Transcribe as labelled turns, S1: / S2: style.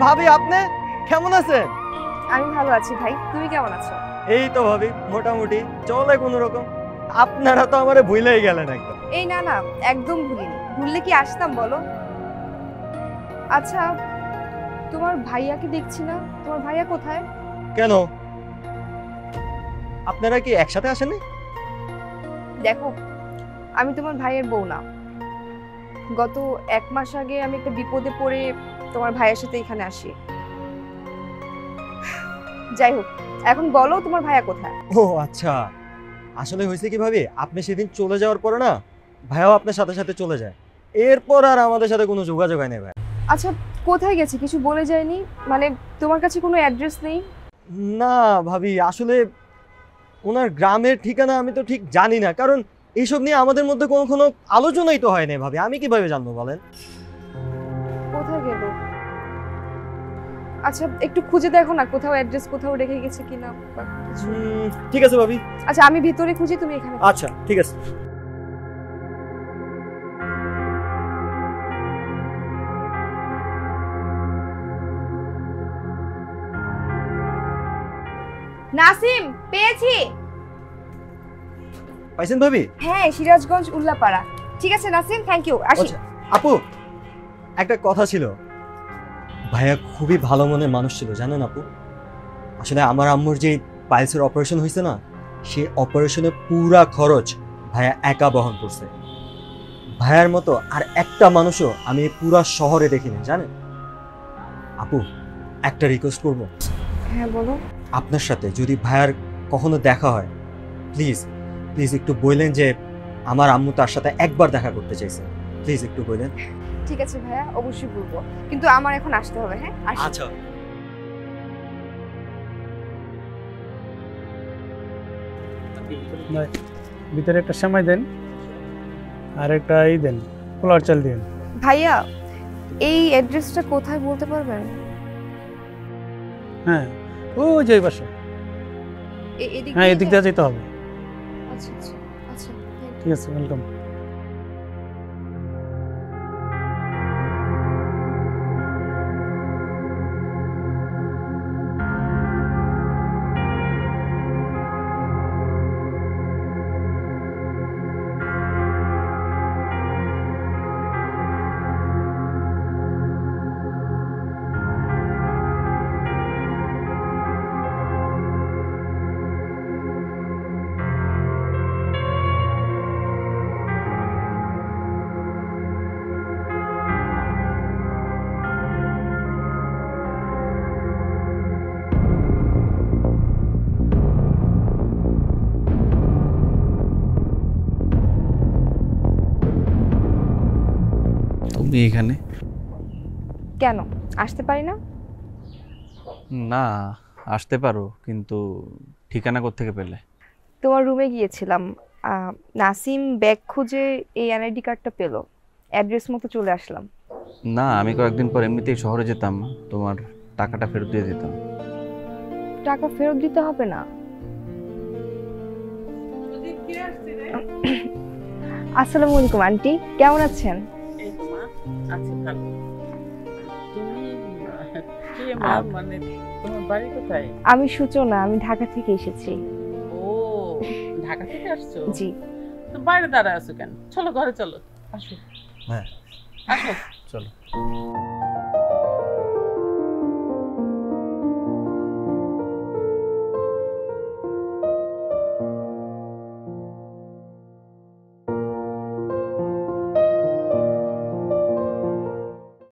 S1: ভাবি আপনি কেমন আছেন?
S2: আমি ভালো আছি ভাই, তুমি কেমন আছো?
S1: এই তো ভাবি মোটামুটি চলে কোনো রকম। আপনারা তো আমারে ভুলেই গেলেন একদম।
S2: এই না না, একদম ভুলিনি। ভুললে কি আসতাম বলো? আচ্ছা, তোমার ভাইয়াকে দেখছি না, তোমার ভাইয়া কোথায়?
S1: কেন আপনারা কি একসাথে আসেননি?
S2: দেখো, আমি তোমার ভাইয়ের বউ না। গত 1 মাস আগে আমি একটা বিপদে পড়ে তোমার ভাইয়ের সাথে এখানে আসি। যাই হোক, এখন বলো তোমার ভাইয়া কোথায়?
S1: ও আচ্ছা, আসলে হয়েছে কি ভাবি, আপনি সেদিন চলে যাওয়ার পরে না ভাইয়াও আপনার সাথে সাথে চলে যায়। এরপর আর আমাদের সাথে কোনো যোগাযোগ হয় না ভাই।
S2: আচ্ছা, কোথায় গেছে কিছু বলে যায়নি? মানে তোমার কাছে কোনো অ্যাড্রেস নেই?
S1: না ভাবি, আসলে ওনার গ্রামের ঠিকানা আমি তো ঠিক জানি না, কারণ এইসব নিয়ে আমাদের মধ্যে কোনো আলোচনাই তো হয় না ভাবি। আমি কিভাবে জানবো বলেন?
S2: কোথায় গেল? আচ্ছা, একটু খুঁজে দেখো না, কোথাও অ্যাড্রেস কোথাও রেখে গেছে কিনা বা কিছু।
S1: ঠিক আছে ভাবি।
S2: আচ্ছা, আমি ভিতরে খুঁজি, তুমি এখানে।
S1: আচ্ছা ঠিক আছে।
S2: নাসিম, পেয়েছি।
S1: পাইছেন ভাবি?
S2: হ্যাঁ, সিরাজগঞ্জ উল্লাপাড়া। ঠিক আছে নাসিম, থ্যাংক ইউ, আসি।
S1: আচ্ছা আপু, একটা কথা ছিল। ভাইয়া খুবই ভালো মনের মানুষ ছিল জানেন আপু। আসলে আমার আম্মুর যে পাইলসের অপারেশন হয়েছে না, সেই অপারেশনের পুরা খরচ ভাইয়া একা বহন করছে। ভাইয়ার মতো আর একটা মানুষও আমি পুরা শহরে দেখিনি জানেন। আপু, একটা রিকোয়েস্ট করব।
S2: হ্যাঁ বলো।
S1: আপনার সাথে যদি ভাইয়ার কখনো দেখা হয়, প্লিজ প্লিজ একটু বললেন যে আমার আম্মু তার সাথে একবার দেখা করতে চাইছে। প্লিজ একটু বললেন।
S2: ঠিক আছে ভাইয়া, অবশ্যই বলবো, কিন্তু আমার এখন আসতে হবে। হ্যাঁ, আসি।
S1: আচ্ছা।
S3: ভিতরে একটা সময় দেন আর একটা এই দেন, পোলার চাল দিন।
S2: ভাইয়া, এই অ্যাড্রেসটা কোথায় বলতে পারবেন?
S3: হ্যাঁ, ও যে বাসা। হ্যাঁ, এদিক দিয়ে যেতে হবে।
S2: আচ্ছা আচ্ছা আচ্ছা,
S3: ঠিক আছে, ওয়েলকাম।
S4: তুমি এখানে?
S2: কেন আসতে পারি না?
S4: না, আসতে পারো, কিন্তু ঠিকানা কোত্থেকে পেলে?
S2: তোমার রুমে গিয়েছিলাম, নাসিম ব্যাগ খুঁজে এই এনআইডি কার্ডটা পেলো, অ্যাড্রেস মতো চলে আসলাম।
S4: না, আমি কয়েকদিন পর এমনিতেই শহরে যেতাম, তোমার টাকাটা ফেরত দিয়ে দিতাম।
S2: টাকা ফেরত দিতে হবে না। আসসালামু আলাইকুম আন্টি, কেমন আছেন?
S5: এই তো মা, আছি ভালো। তুমি কে মা? মানে তোমার বাড়ি কোথায়?
S2: আমি সূচনা, আমি ঢাকা থেকে এসেছি।
S5: ও, ঢাকা থেকে আসছো?
S2: জি।
S5: তো বাইরে দাঁড়ায় আছো কেন? চলো ঘরে চলো, আসো।
S1: হ্যাঁ
S5: আসো।
S4: চলো।